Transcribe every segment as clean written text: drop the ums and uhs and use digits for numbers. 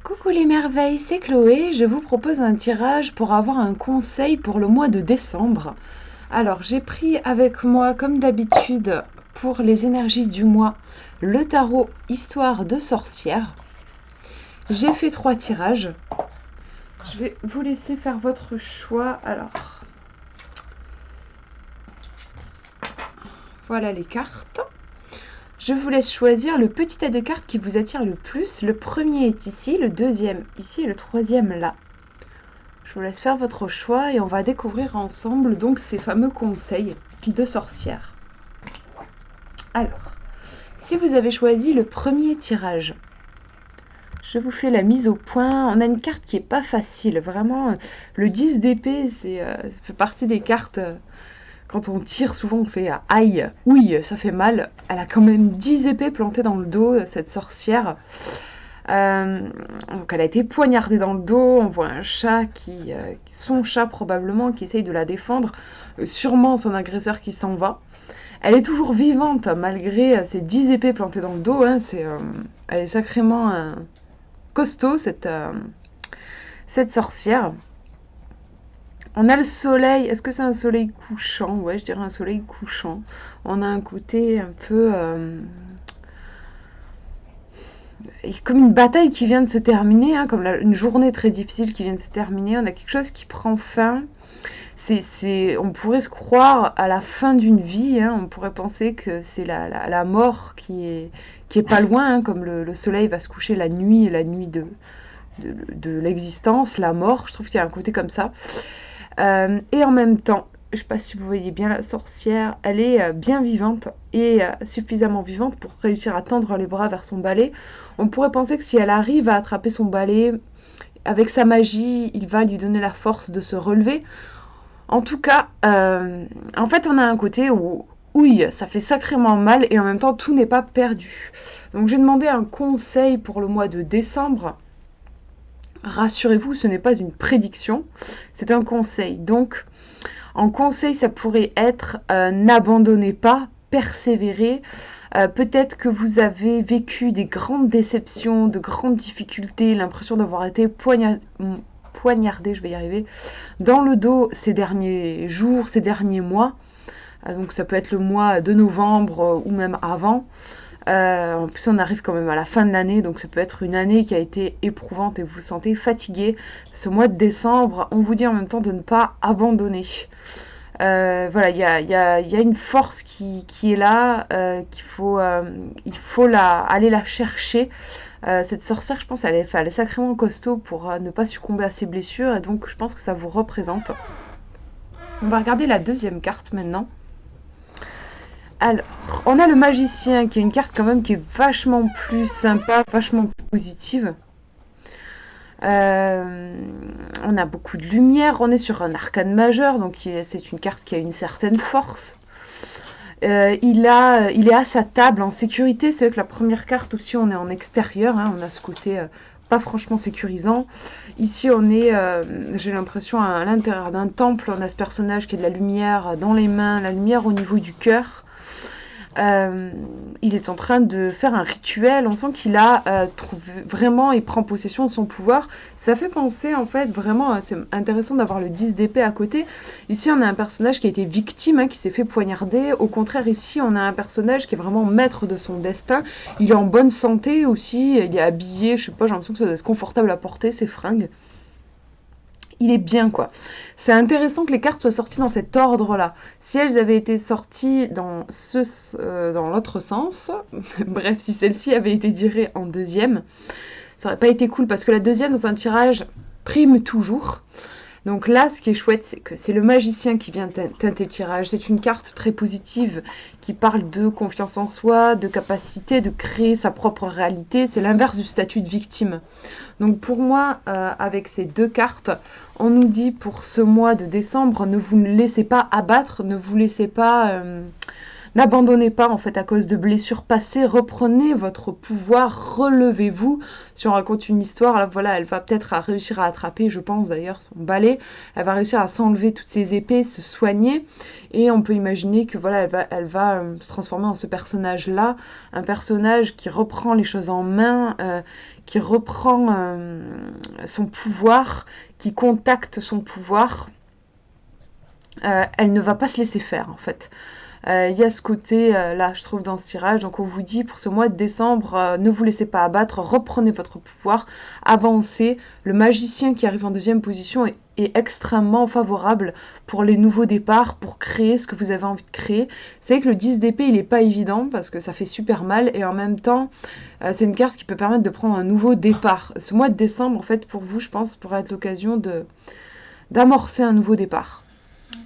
Coucou les merveilles, c'est Chloé. Je vous propose un tirage pour avoir un conseil pour le mois de décembre. Alors, j'ai pris avec moi, comme d'habitude, pour les énergies du mois, le tarot Histoire de sorcière. J'ai fait 3 tirages. Je vais vous laisser faire votre choix. Alors, voilà les cartes. Je vous laisse choisir le petit tas de cartes qui vous attire le plus. Le premier est ici, le deuxième ici et le troisième là. Je vous laisse faire votre choix et on va découvrir ensemble donc ces fameux conseils de sorcière. Alors, si vous avez choisi le premier tirage, je vous fais la mise au point. On a une carte qui n'est pas facile, vraiment. Le 10 d'épée, ça fait partie des cartes... Quand on tire, souvent on fait aïe, ouille, ça fait mal. Elle a quand même 10 épées plantées dans le dos, cette sorcière. Donc elle a été poignardée dans le dos. On voit un chat son chat probablement, qui essaye de la défendre. Sûrement son agresseur qui s'en va. Elle est toujours vivante malgré ses 10 épées plantées dans le dos. Hein, elle est sacrément costaud, cette sorcière. On a le soleil. Est-ce que c'est un soleil couchant? Ouais, je dirais un soleil couchant. On a un côté un peu... comme une bataille qui vient de se terminer, hein, comme une journée très difficile qui vient de se terminer. On a quelque chose qui prend fin. On pourrait se croire à la fin d'une vie. Hein, on pourrait penser que c'est la mort qui est pas loin, hein, comme le soleil va se coucher la nuit de l'existence, la mort. Je trouve qu'il y a un côté comme ça. Et en même temps, je ne sais pas si vous voyez bien la sorcière, elle est bien vivante et suffisamment vivante pour réussir à tendre les bras vers son balai. On pourrait penser que si elle arrive à attraper son balai, avec sa magie, il va lui donner la force de se relever. En tout cas, en fait, on a un côté où, oui, ça fait sacrément mal et en même temps, tout n'est pas perdu. Donc, j'ai demandé un conseil pour le mois de décembre. Rassurez-vous, ce n'est pas une prédiction, c'est un conseil. Donc, en conseil, ça pourrait être n'abandonnez pas, persévérez. Peut-être que vous avez vécu des grandes déceptions, de grandes difficultés, l'impression d'avoir été poignardé, je vais y arriver, dans le dos ces derniers jours, ces derniers mois. Donc ça peut être le mois de novembre ou même avant. En plus, on arrive quand même à la fin de l'année, donc ça peut être une année qui a été éprouvante et vous vous sentez fatigué. Ce mois de décembre, on vous dit en même temps de ne pas abandonner. Voilà, il y a une force qui est là, il faut aller la chercher. Cette sorcière, je pense, elle est sacrément costaud pour ne pas succomber à ses blessures, et donc je pense que ça vous représente. On va regarder la deuxième carte maintenant. Alors, on a le magicien, qui est une carte quand même qui est vachement plus sympa, vachement plus positive. On a beaucoup de lumière, on est sur un arcane majeur, donc c'est une carte qui a une certaine force. Il est à sa table en sécurité, c'est vrai que la première carte aussi on est en extérieur, hein, on a ce côté pas franchement sécurisant. Ici on est, j'ai l'impression, à l'intérieur d'un temple, on a ce personnage qui a de la lumière dans les mains, la lumière au niveau du cœur. Il est en train de faire un rituel, on sent qu'il a trouvé, vraiment, il prend possession de son pouvoir. Ça fait penser, en fait, vraiment, c'est intéressant d'avoir le 10 d'épée à côté. Ici, on a un personnage qui a été victime, hein, qui s'est fait poignarder. Au contraire, ici, on a un personnage qui est vraiment maître de son destin. Il est en bonne santé aussi, il est habillé, je sais pas, j'ai l'impression que ça doit être confortable à porter, ses fringues. Il est bien, quoi. C'est intéressant que les cartes soient sorties dans cet ordre-là. Si elles avaient été sorties dans l'autre sens, bref, si celle-ci avait été tirée en deuxième, ça aurait pas été cool, parce que la deuxième, dans un tirage, prime toujours. Donc là, ce qui est chouette, c'est que c'est le magicien qui vient teinter le tirage. C'est une carte très positive qui parle de confiance en soi, de capacité de créer sa propre réalité. C'est l'inverse du statut de victime. Donc pour moi, avec ces deux cartes, on nous dit pour ce mois de décembre, ne vous laissez pas abattre, ne vous laissez pas N'abandonnez pas en fait à cause de blessures passées, reprenez votre pouvoir, relevez-vous. Si on raconte une histoire, là voilà, elle va peut-être réussir à attraper, je pense d'ailleurs, son balai, elle va réussir à s'enlever toutes ses épées, se soigner, et on peut imaginer que voilà, elle va se transformer en ce personnage-là, un personnage qui reprend les choses en main, qui reprend son pouvoir, qui contacte son pouvoir. Elle ne va pas se laisser faire en fait. Il y a ce côté là, je trouve, dans ce tirage. Donc on vous dit pour ce mois de décembre, ne vous laissez pas abattre, reprenez votre pouvoir, avancez. Le magicien qui arrive en deuxième position est extrêmement favorable pour les nouveaux départs, pour créer ce que vous avez envie de créer. C'est vrai que le 10 d'épée, il n'est pas évident parce que ça fait super mal et en même temps, c'est une carte qui peut permettre de prendre un nouveau départ. Ce mois de décembre, en fait, pour vous, je pense, pourrait être l'occasion d'amorcer un nouveau départ.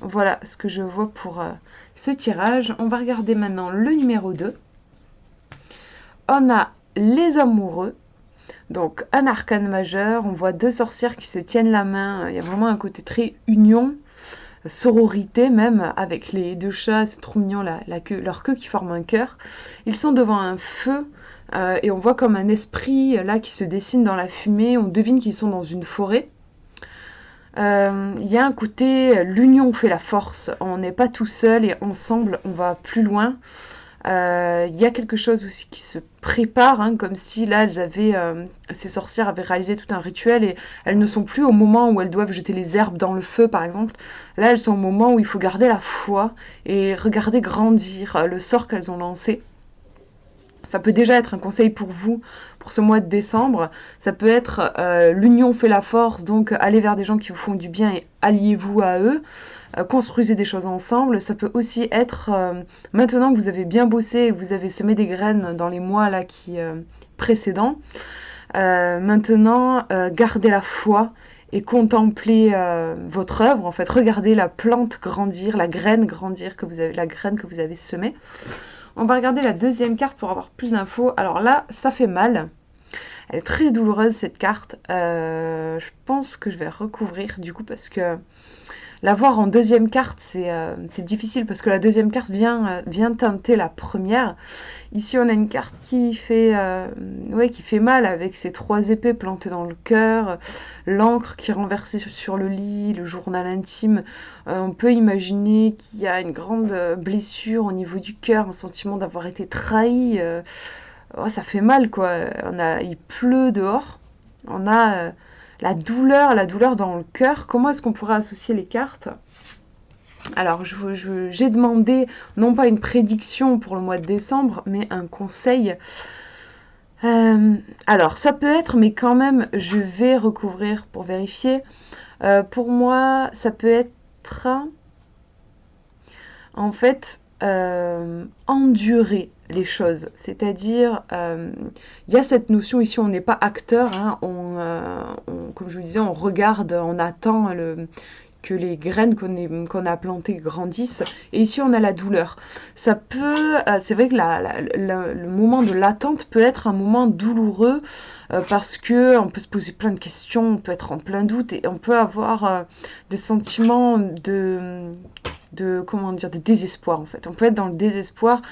Voilà ce que je vois pour ce tirage. On va regarder maintenant le numéro 2. On a les amoureux. Donc un arcane majeur. On voit deux sorcières qui se tiennent la main. Il y a vraiment un côté très union, sororité même, avec les deux chats. C'est trop mignon, leur queue qui forme un cœur. Ils sont devant un feu. Et on voit comme un esprit là qui se dessine dans la fumée. On devine qu'ils sont dans une forêt. Il y a un côté, l'union fait la force, on n'est pas tout seul et ensemble on va plus loin. Il y a quelque chose aussi qui se prépare, hein, comme si là ces sorcières avaient réalisé tout un rituel et elles ne sont plus au moment où elles doivent jeter les herbes dans le feu par exemple. Là elles sont au moment où il faut garder la foi et regarder grandir le sort qu'elles ont lancé. Ça peut déjà être un conseil pour vous, pour ce mois de décembre. Ça peut être l'union fait la force, donc allez vers des gens qui vous font du bien et alliez-vous à eux. Construisez des choses ensemble. Ça peut aussi être, maintenant que vous avez bien bossé et que vous avez semé des graines dans les mois là précédents, maintenant gardez la foi et contemplez votre œuvre. En fait, regardez la plante grandir, la graine grandir la graine que vous avez semée. On va regarder la deuxième carte pour avoir plus d'infos. Alors là, ça fait mal. Elle est très douloureuse cette carte. Je pense que je vais recouvrir du coup parce que la voir en deuxième carte, c'est difficile parce que la deuxième carte vient teinter la première. Ici, on a une carte qui fait mal avec ses trois épées plantées dans le cœur, l'encre qui est renversée sur le lit, le journal intime. On peut imaginer qu'il y a une grande blessure au niveau du cœur, un sentiment d'avoir été trahi. Ça fait mal, quoi. Il pleut dehors. On a la douleur dans le cœur. Comment est-ce qu'on pourrait associer les cartes ? Alors, j'ai demandé, non pas une prédiction pour le mois de décembre, mais un conseil. Alors, ça peut être, mais quand même, je vais recouvrir pour vérifier. Pour moi, ça peut être, en fait, endurer les choses. C'est-à-dire, il y a cette notion ici, on n'est pas acteur, hein, comme je vous disais, on regarde, on attend que les graines qu'on a plantées grandissent. Et ici, on a la douleur. Ça peut, c'est vrai que le moment de l'attente peut être un moment douloureux parce que on peut se poser plein de questions, on peut être en plein doute et on peut avoir des sentiments de désespoir en fait. On peut être dans le désespoir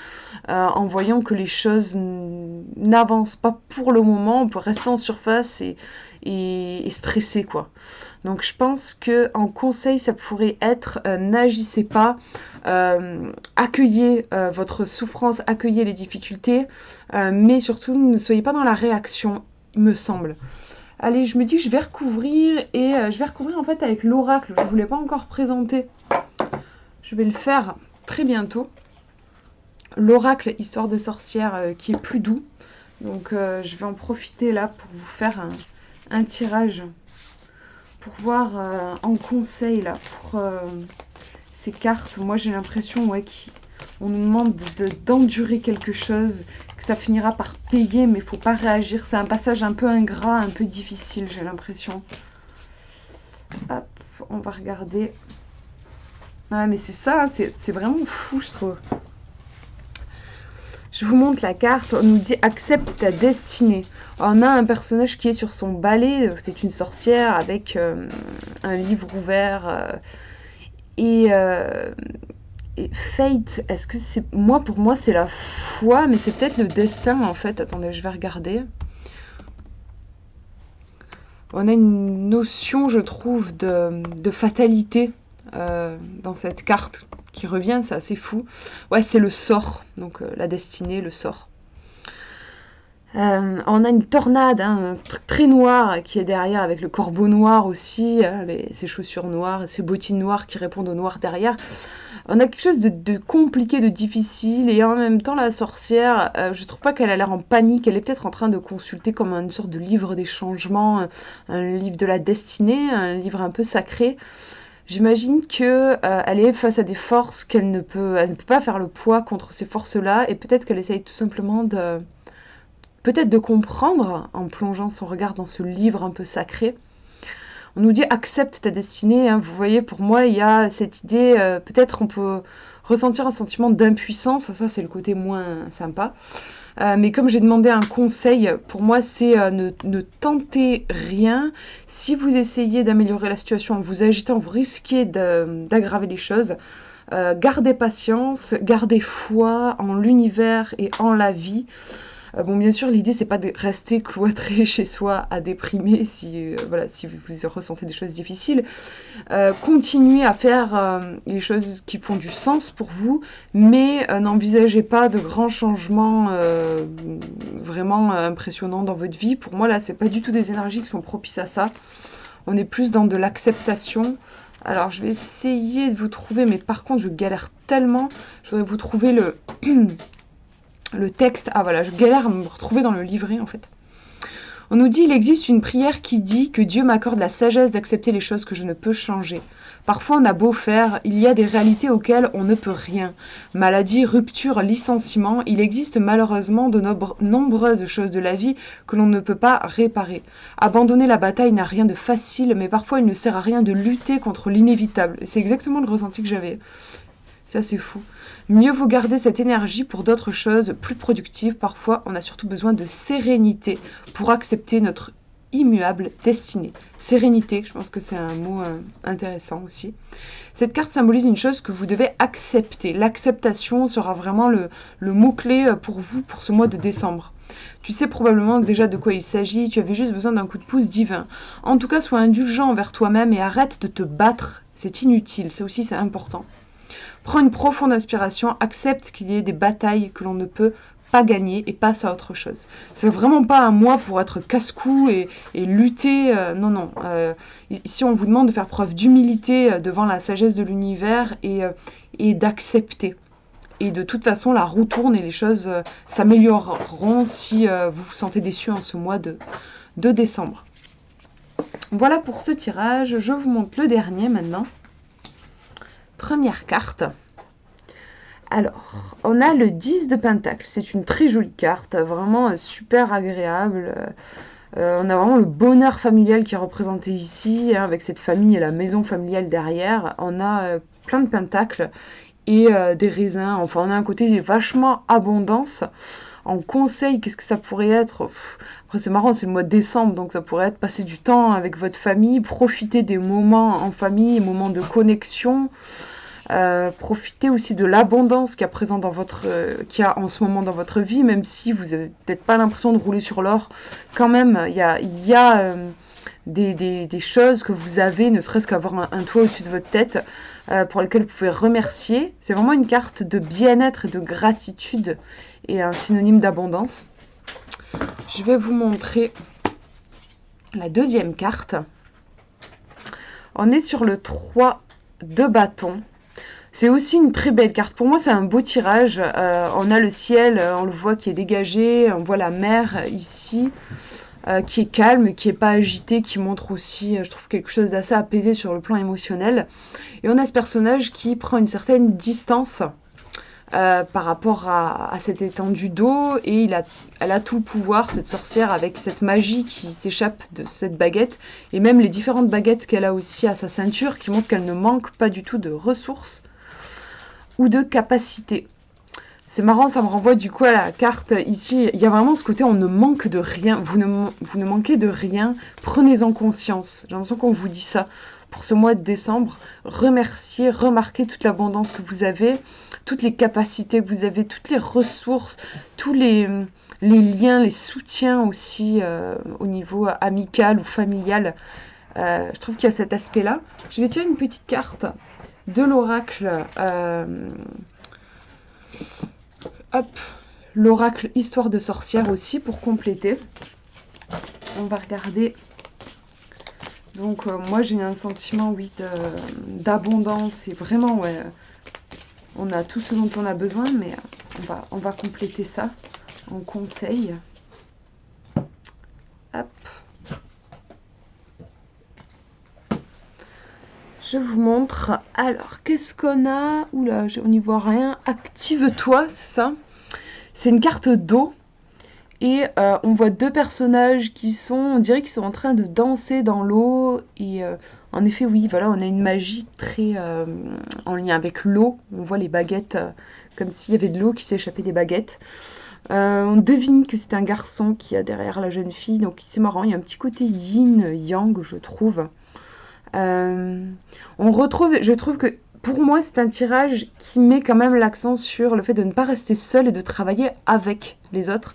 en voyant que les choses n'avancent pas pour le moment. On peut rester en surface et stresser quoi. Donc je pense que en conseil ça pourrait être n'agissez pas, accueillez votre souffrance, accueillez les difficultés, mais surtout ne soyez pas dans la réaction, il me semble. Allez, je me dis que je vais recouvrir et je vais recouvrir en fait avec l'oracle. Je ne vous l'ai pas encore présenté. Je vais le faire très bientôt. L'oracle histoire de sorcière qui est plus doux. Donc je vais en profiter là pour vous faire un tirage. Pour voir en conseil là pour ces cartes. Moi j'ai l'impression qu'on nous demande d'endurer quelque chose, que ça finira par payer, mais il faut pas réagir. C'est un passage un peu ingrat, un peu difficile, j'ai l'impression. Hop, on va regarder. Ouais, mais c'est ça, c'est vraiment fou, je trouve. Je vous montre la carte, on nous dit « Accepte ta destinée ». On a un personnage qui est sur son balai, c'est une sorcière avec un livre ouvert. Et Et fate, est-ce que c'est... Moi, pour moi, c'est la foi, mais c'est peut-être le destin, en fait. Attendez, je vais regarder. On a une notion, je trouve, de fatalité dans cette carte qui revient, c'est assez fou. Ouais, c'est le sort, donc la destinée, le sort. On a une tornade, hein, un truc très noir qui est derrière avec le corbeau noir aussi, ses chaussures noires, ses bottines noires qui répondent au noir derrière. On a quelque chose de compliqué, de difficile, et en même temps la sorcière, je trouve pas qu'elle a l'air en panique, elle est peut-être en train de consulter comme une sorte de livre des changements, un livre de la destinée, un livre un peu sacré. J'imagine que elle est face à des forces elle ne peut pas faire le poids contre ces forces-là, et peut-être qu'elle essaye tout simplement peut-être de comprendre en plongeant son regard dans ce livre un peu sacré. On nous dit accepte ta destinée, hein. Vous voyez, pour moi, il y a cette idée, peut-être on peut ressentir un sentiment d'impuissance, ça c'est le côté moins sympa. Mais comme j'ai demandé un conseil, pour moi c'est ne tentez rien. Si vous essayez d'améliorer la situation en vous agitant, vous risquez d'aggraver les choses. Gardez patience, gardez foi en l'univers et en la vie. Bon, bien sûr, l'idée, c'est pas de rester cloîtré chez soi à déprimer si, voilà, si vous ressentez des choses difficiles. Continuez à faire les choses qui font du sens pour vous, mais n'envisagez pas de grands changements vraiment impressionnants dans votre vie. Pour moi, là, c'est pas du tout des énergies qui sont propices à ça. On est plus dans de l'acceptation. Alors, je vais essayer de vous trouver, mais par contre, je galère tellement. Je voudrais vous trouver le texte. Ah voilà, je galère à me retrouver dans le livret en fait. On nous dit, il existe une prière qui dit que Dieu m'accorde la sagesse d'accepter les choses que je ne peux changer. Parfois on a beau faire, il y a des réalités auxquelles on ne peut rien. Maladie, rupture, licenciement, il existe malheureusement de nombreuses choses de la vie que l'on ne peut pas réparer. Abandonner la bataille n'a rien de facile, mais parfois il ne sert à rien de lutter contre l'inévitable. C'est exactement le ressenti que j'avais. C'est assez fou. Mieux vaut garder cette énergie pour d'autres choses plus productives. Parfois, on a surtout besoin de sérénité pour accepter notre immuable destinée. Sérénité, je pense que c'est un mot intéressant aussi. Cette carte symbolise une chose que vous devez accepter. L'acceptation sera vraiment le mot-clé pour vous pour ce mois de décembre. Tu sais probablement déjà de quoi il s'agit, tu avais juste besoin d'un coup de pouce divin. En tout cas, sois indulgent envers toi-même et arrête de te battre. C'est inutile, c'est important. Prends une profonde inspiration, accepte qu'il y ait des batailles que l'on ne peut pas gagner et passe à autre chose. C'est vraiment pas un mois pour être casse-cou et lutter. Non. Ici, on vous demande de faire preuve d'humilité devant la sagesse de l'univers et d'accepter. Et de toute façon, la roue tourne et les choses s'amélioreront si vous vous sentez déçu en ce mois de décembre. Voilà pour ce tirage. Je vous montre le dernier maintenant. Première carte. Alors, on a le 10 de Pentacle. C'est une très jolie carte, vraiment super agréable. On a vraiment le bonheur familial qui est représenté ici, hein, avec cette famille et la maison familiale derrière. On a plein de pentacles et des raisins. Enfin, on a un côté vachement abondance. En conseil, qu'est-ce que ça pourrait être? Après, c'est marrant, c'est le mois de décembre, donc ça pourrait être passer du temps avec votre famille, profiter des moments en famille, moments de connexion, profiter aussi de l'abondance qu'il y a en ce moment dans votre vie, même si vous n'avez peut-être pas l'impression de rouler sur l'or. Quand même, il y a des choses que vous avez, ne serait-ce qu'avoir un toit au-dessus de votre tête, pour lesquelles vous pouvez remercier. C'est vraiment une carte de bien-être et de gratitude et un synonyme d'abondance. Je vais vous montrer la deuxième carte. On est sur le 3 de bâton. C'est aussi une très belle carte. Pour moi, c'est un beau tirage. On a le ciel, on le voit qui est dégagé. On voit la mer ici, qui est calme, qui n'est pas agitée, qui montre aussi, je trouve, quelque chose d'assez apaisé sur le plan émotionnel. Et on a ce personnage qui prend une certaine distance par rapport à cette étendue d'eau. Et elle a tout le pouvoir, cette sorcière, avec cette magie qui s'échappe de cette baguette. Et même les différentes baguettes qu'elle a aussi à sa ceinture, qui montrent qu'elle ne manque pas du tout de ressources ou de capacités. C'est marrant, ça me renvoie du coup à la carte ici. Il y a vraiment ce côté, on ne manque de rien. Vous ne manquez de rien. Prenez-en conscience. J'ai l'impression qu'on vous dit ça. pour ce mois de décembre. Remercier, remarquer toute l'abondance que vous avez, toutes les capacités que vous avez, toutes les ressources, tous les liens, les soutiens aussi au niveau amical ou familial. Je trouve qu'il y a cet aspect-là. Je vais tirer une petite carte de l'oracle. Hop, l'oracle Histoire de sorcière aussi pour compléter. On va regarder. Donc moi j'ai un sentiment, oui, d'abondance et vraiment, ouais, on a tout ce dont on a besoin, mais on va compléter ça en conseil. Hop. Je vous montre. Alors, qu'est-ce qu'on a? Oula, on n'y voit rien. Active-toi, c'est ça. C'est une carte d'eau. Et on voit deux personnages qui sont, on dirait qu'ils sont en train de danser dans l'eau. Et en effet, oui, voilà, on a une magie très en lien avec l'eau. On voit les baguettes, comme s'il y avait de l'eau qui s'échappait des baguettes. On devine que c'est un garçon qui a derrière la jeune fille. Donc c'est marrant, il y a un petit côté yin-yang, je trouve. On retrouve, je trouve que pour moi c'est un tirage qui met quand même l'accent sur le fait de ne pas rester seul et de travailler avec les autres.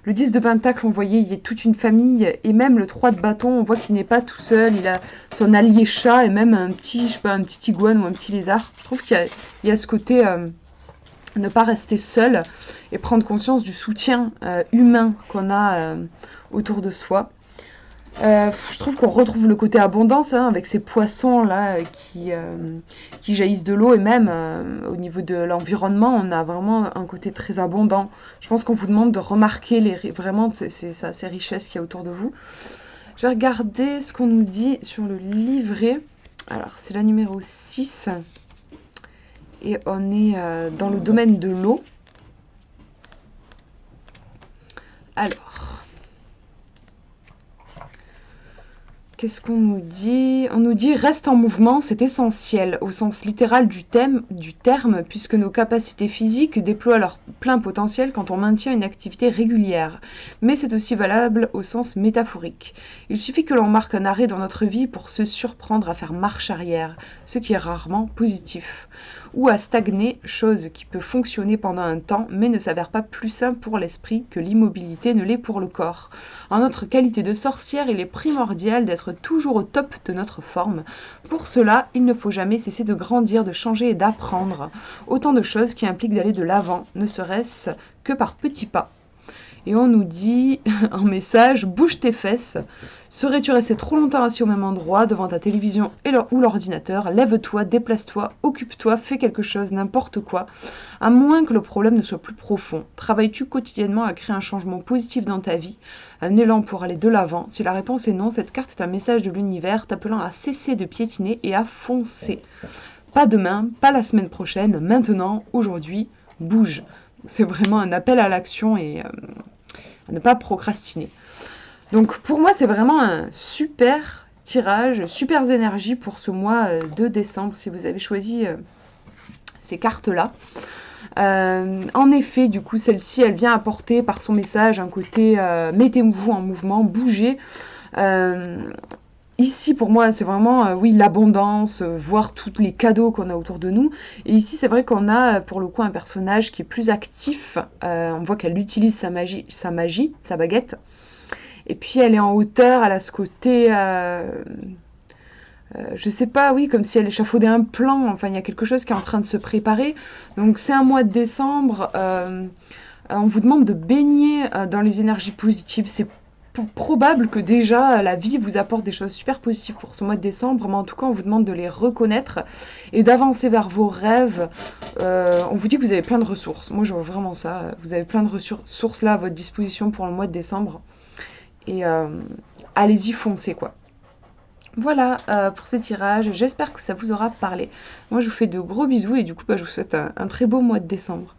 Le 10 de Pentacle, on voyait, il y a toute une famille, et même le 3 de bâton, on voit qu'il n'est pas tout seul, il a son allié chat et même un petit, je sais pas, un petit iguane ou un petit lézard. Je trouve qu'il y a ce côté ne pas rester seul et prendre conscience du soutien humain qu'on a autour de soi. Je trouve qu'on retrouve le côté abondance hein, avec ces poissons là qui jaillissent de l'eau et même au niveau de l'environnement on a vraiment un côté très abondant. Je pense qu'on vous demande de remarquer vraiment ces richesses qu'il y a autour de vous. Je vais regarder ce qu'on nous dit sur le livret. Alors c'est la numéro 6 et on est dans le domaine de l'eau. Alors qu'est-ce qu'on nous dit? On nous dit « Reste en mouvement, c'est essentiel » au sens littéral du terme, puisque nos capacités physiques déploient leur plein potentiel quand on maintient une activité régulière. Mais c'est aussi valable au sens métaphorique. Il suffit que l'on marque un arrêt dans notre vie pour se surprendre à faire marche arrière, ce qui est rarement positif. Ou à stagner, chose qui peut fonctionner pendant un temps, mais ne s'avère pas plus sain pour l'esprit que l'immobilité ne l'est pour le corps. En notre qualité de sorcière, il est primordial d'être toujours au top de notre forme. Pour cela, il ne faut jamais cesser de grandir, de changer et d'apprendre. Autant de choses qui impliquent d'aller de l'avant, ne serait-ce que par petits pas. Et on nous dit en message, bouge tes fesses. Serais-tu resté trop longtemps assis au même endroit, devant ta télévision ou l'ordinateur? Lève-toi, déplace-toi, occupe-toi, fais quelque chose, n'importe quoi. À moins que le problème ne soit plus profond. Travailles-tu quotidiennement à créer un changement positif dans ta vie? Un élan pour aller de l'avant? Si la réponse est non, cette carte est un message de l'univers t'appelant à cesser de piétiner et à foncer. Pas demain, pas la semaine prochaine, maintenant, aujourd'hui, bouge. C'est vraiment un appel à l'action et à ne pas procrastiner. Donc pour moi, c'est vraiment un super tirage, super énergie pour ce mois de décembre, si vous avez choisi ces cartes-là. En effet, du coup, celle-ci, elle vient apporter par son message un côté mettez-vous en mouvement, bougez. Ici, pour moi, c'est vraiment, oui, l'abondance, voir tous les cadeaux qu'on a autour de nous. Et ici, c'est vrai qu'on a, pour le coup, un personnage qui est plus actif. On voit qu'elle utilise sa magie, sa baguette. Et puis, elle est en hauteur, elle a ce côté... je sais pas, oui, comme si elle échafaudait un plan. Enfin, il y a quelque chose qui est en train de se préparer. Donc, c'est un mois de décembre. On vous demande de baigner dans les énergies positives. C'est probable que déjà la vie vous apporte des choses super positives pour ce mois de décembre, mais en tout cas on vous demande de les reconnaître et d'avancer vers vos rêves. On vous dit que vous avez plein de ressources. Moi je vois vraiment ça, vous avez plein de ressources là à votre disposition pour le mois de décembre et allez-y, foncez quoi. Voilà pour ces tirages, j'espère que ça vous aura parlé. Moi je vous fais de gros bisous et du coup je vous souhaite un très beau mois de décembre.